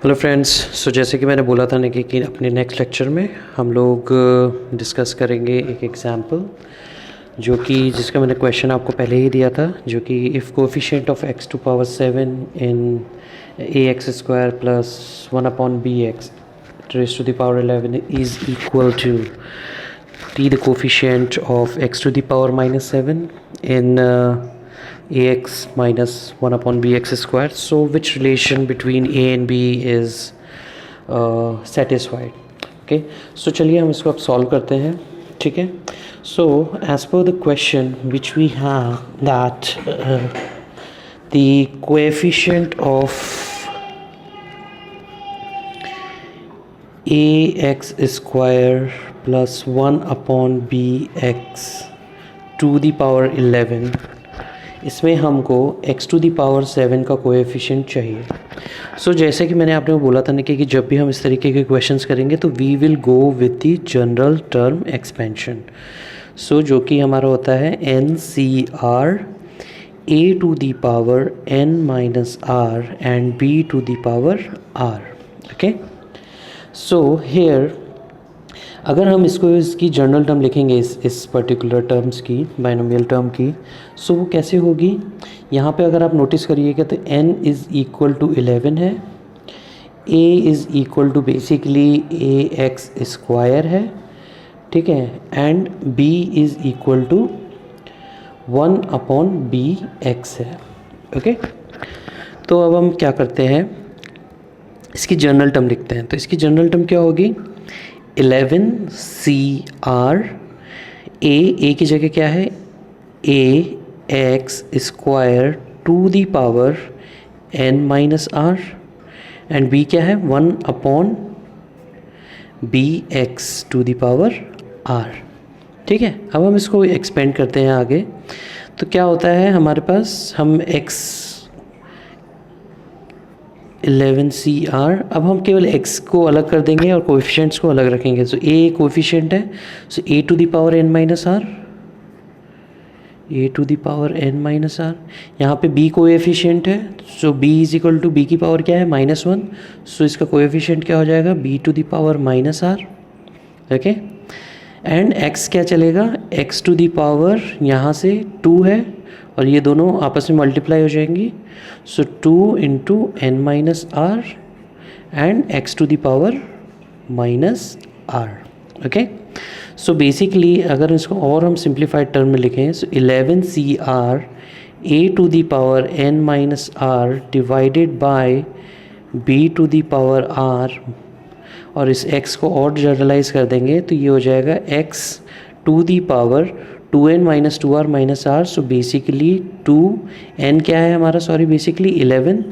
Hello friends. जैसे कि मैंने बोला था ना कि अपने नेक्स्ट लेक्चर में हम लोग डिस्कस करेंगे एक एग्जांपल जो कि जिसका मैंने क्वेश्चन आपको पहले ही दिया था, जो कि if coefficient of x to power 7 in ax square plus 1 upon B X raise to the power 11 is equal to t the coefficient of x to the power minus 7 in ax minus 1 upon bx square. So which relation between a and b is satisfied? Okay, so चलिए हम इसको अब solve करते हैं. ठीक है. So as per the question which we have that the coefficient of ax square plus 1 upon B X to the power 11, इसमें हमको x टू दी पावर 7 का कोएफिशिएंट चाहिए. जैसे कि मैंने आपने बोला था ना कि जब भी हम इस तरीके के क्वेश्चंस करेंगे तो we will go with the general term expansion. जो कि हमारा होता है NCR a to the power n minus r and b to the power r. Okay. Here अगर हम इसकी जनरल टर्म लिखेंगे इस पर्टिकुलर टर्म्स की, बाइनोमियल टर्म की, वो कैसे होगी. यहाँ पे अगर आप नोटिस करिएगा तो n इज़ इक्वल टू 11 है, a is equal to basically ax square है. ठीक है. And b is equal to 1 upon B X है. ओके. तो अब हम क्या करते हैं, इसकी जनरल टर्म लिखते हैं. तो इसकी जनरल टर्म क्या होगी, 11CR a की जगह क्या है, ax square to the power n minus r and b क्या है 1 upon bx to the power r. ठीक है. अब हम इसको एक्सपेंड करते हैं आगे. तो क्या होता है हमारे पास, हम x 11CR, अब हम केवल x को अलग कर देंगे और कोएफिशिएंट्स को अलग रखेंगे. a कोएफिशिएंट है, a to the power n minus r, a to the power n minus r. यहाँ पे b कोएफिशिएंट है, b is equal to b की पावर क्या है -1. इसका कोएफिशिएंट क्या हो जाएगा, b to the power minus r. Okay. And x क्या चलेगा, x टू द पावर यहाँ से 2 है और ये दोनों आपस में मल्टीप्लाई हो जाएंगी. 2 into n minus r and x to the power minus r. Okay. Basically अगर इसको और हम सिंप्लीफाइड टर्म में लिखें, 11CR a to the power n minus r divided by b to the power r, और इस x को और जनरलाइज कर देंगे तो ये हो जाएगा x to the power 2n minus 2r minus r. Basically 2n क्या है हमारा, basically 11.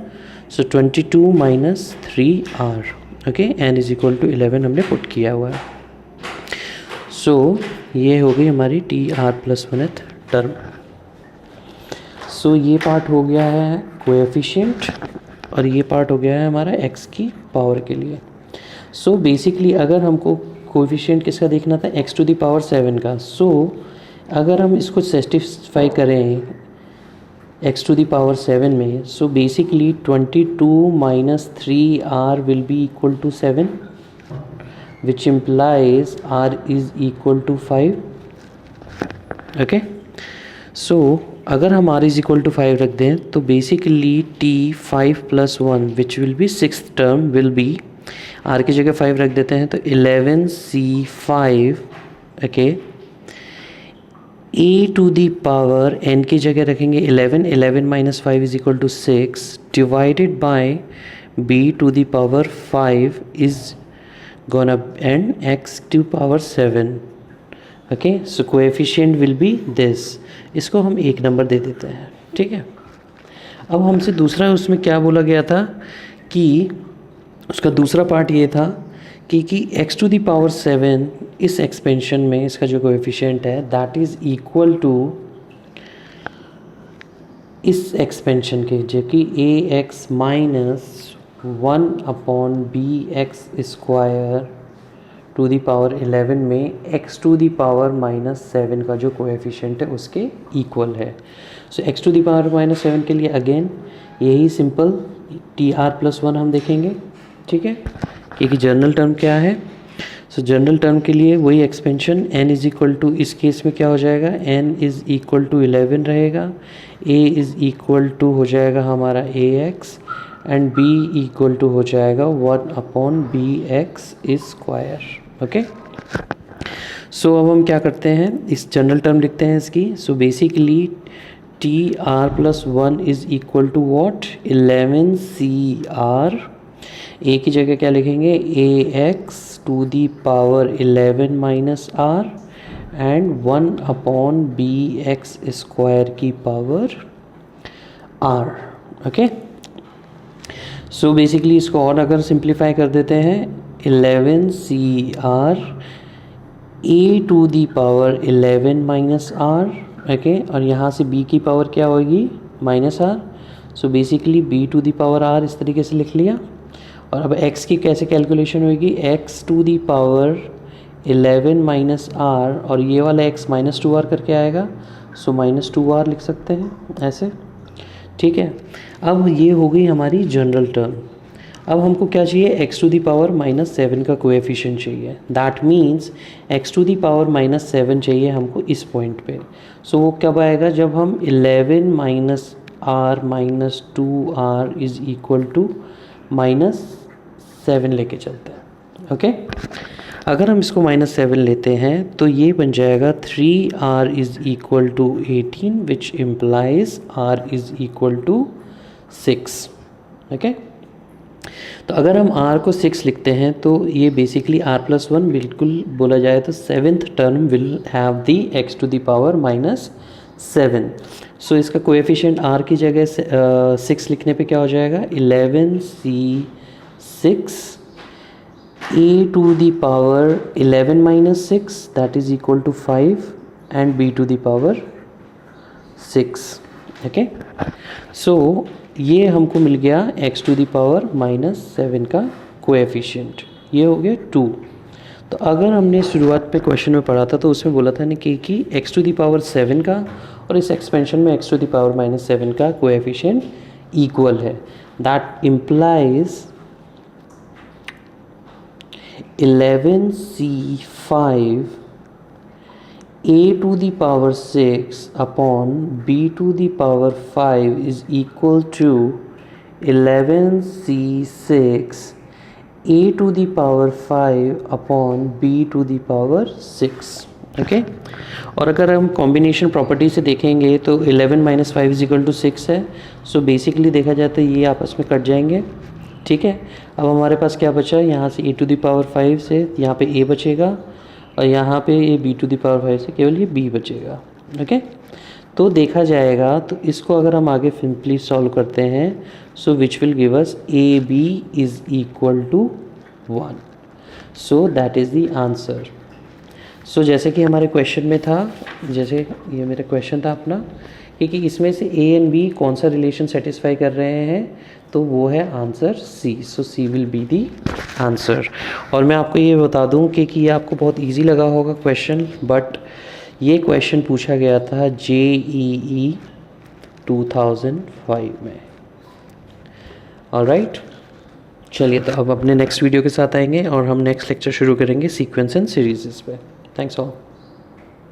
22 minus 3r. Okay. n is equal to 11 हमने पुट किया हुआ है. ये हो गई हमारी TR प्लस 1th टर्म. ये पार्ट हो गया है कोएफिशिएंट और ये पार्ट हो गया है हमारा x की पावर के लिए. बेसिकली अगर हमको कोएफिशिएंट किसका देखना था, x टू द पावर 7 का. अगर हम इसको सेटिस्फाई करें x टू द पावर 7 में, basically 22 minus 3r will be equal to 7, which implies r is equal to 5. Okay. अगर हम r इज़ इक्वल टू 5 रख दें तो basically t5 plus 1 which will be 6th term will be, r की जगह 5 रख देते हैं तो 11C5. Okay. a to the power n की जगह रखेंगे 11 minus 5 is equal to 6 divided by b to the power 5 is gonna and x to power 7. Okay. Coefficient will be this. इसको हम 1 नंबर दे देते हैं. ठीक है. अब हमसे दूसरा उसमें क्या बोला गया था कि उसका दूसरा पार्ट ये था कि x टू दी पावर 7 इस एक्सपेंशन में इसका जो कोएफिशिएंट है दैट इज़ इक्वल टू इस एक्सपेंशन के, जो कि ax minus 1 upon B X square to the power 11 में x to the power minus 7 का जो कोएफिशिएंट है उसके इक्वल है. x टू दी पावर -7 के लिए अगेन यही सिंपल TR+1 हम देखेंगे. ठीक है, क्योंकि जनरल टर्म क्या है, सो जनरल टर्म के लिए वही expansion n is equal to, इस केस में क्या हो जाएगा, n इज़ इक्वल टू 11 रहेगा, a इज़ इक्वल टू हो जाएगा हमारा ax and b equal to हो जाएगा 1/bx स्क्वायर। ओके, सो अब हम क्या करते हैं, इस जनरल टर्म लिखते हैं इसकी। So basically TR+1 is equal to what, 11CR, a की जगह क्या लिखेंगे, ax to the power 11 minus r and 1/bx square की power r। Okay, so basically इसको और अगर सिंप्लीफाई कर देते हैं, 11CR a to the power 11 minus r, okay, और यहाँ से b की पावर क्या होगी, minus r। So basically b to the power r इस तरीके से लिख लिया। और अब x की कैसे कैलकुलेशन होगी, x to the power 11 minus r, और ये वाला x माइनस 2r करके आएगा, सो माइनस 2r लिख सकते हैं ऐसे। ठीक है, अब ये हो गई हमारी जनरल टर्म। अब हमको क्या चाहिए, x टू दी पावर -7 का कोएफिशिएंट चाहिए। That means x to the power -7 चाहिए हमको इस पॉइंट पे। सो वो कब आएगा, जब हम 11 minus r minus 2r is equal to -7 लेके चलते हैं। ओके, अगर हम इसको -7 लेते हैं तो ये बन जाएगा 3r is equal to 18 which implies r is equal to 6। Okay, तो अगर हम r को 6 लिखते हैं तो ये बेसिकली r+1 बिल्कुल बोला जाए तो 7th term will have the x to the power -7। So इसका कोएफिशिएंट r की जगह 6 लिखने पे क्या हो जाएगा, 11c6 a to the power 11 minus 6 that is equal to 5 and b to the power 6। Okay, so ये हमको मिल गया x टू दी पावर -7 का कोएफिशिएंट, ये हो गया 2। तो अगर हमने शुरुआत पे क्वेश्चन में पढ़ा था तो उसमें बोला था ना कि x टू दी पावर 7 का और इस एक्सपेंशन में x टू दी पावर -7 का कोएफिशिएंट इक्वल है। That implies 11c5 a to the power 6 upon b to the power 5 is equal to 11c6 a to the power 5 upon b to the power 6। Okay, और अगर हम combination property से देखेंगे तो 11 minus 5 is equal to 6 है। So basically देखा जाए तो ये आपस में कट जाएंगे। ठीक है, अब हमारे पास क्या बचा, यहाँ से a टू दी पावर 5 से यहाँ पे a बचेगा और यहाँ पे ये b टू दी पावर 5 से केवल ये b बचेगा। ओके, तो देखा जाएगा तो इसको अगर हम आगे सिंपली सॉल्व करते हैं, so which will give us ab is equal to 1। So that is the answer. So जैसे कि हमारे क्वेश्चन में था, जैसे ये मेरा क्वेश्चन था अपना, क्योंकि इसमें से a एंड b कौन सा रिलेशन सेटिस्फाई कर रहे हैं, तो वो है answer C। So C will be the answer. और मैं आपको ये बता दूं कि ये आपको बहुत इजी लगा होगा क्वेश्चन, बट ये क्वेश्चन पूछा गया था JEE 2005 में। ऑलराइट, चलिए तो अब अपने नेक्स्ट वीडियो के साथ आएंगे और हम नेक्स्ट लेक्चर शुरू करेंगे सीक्वेंस एंड सीरीज़ पे। Thanks all.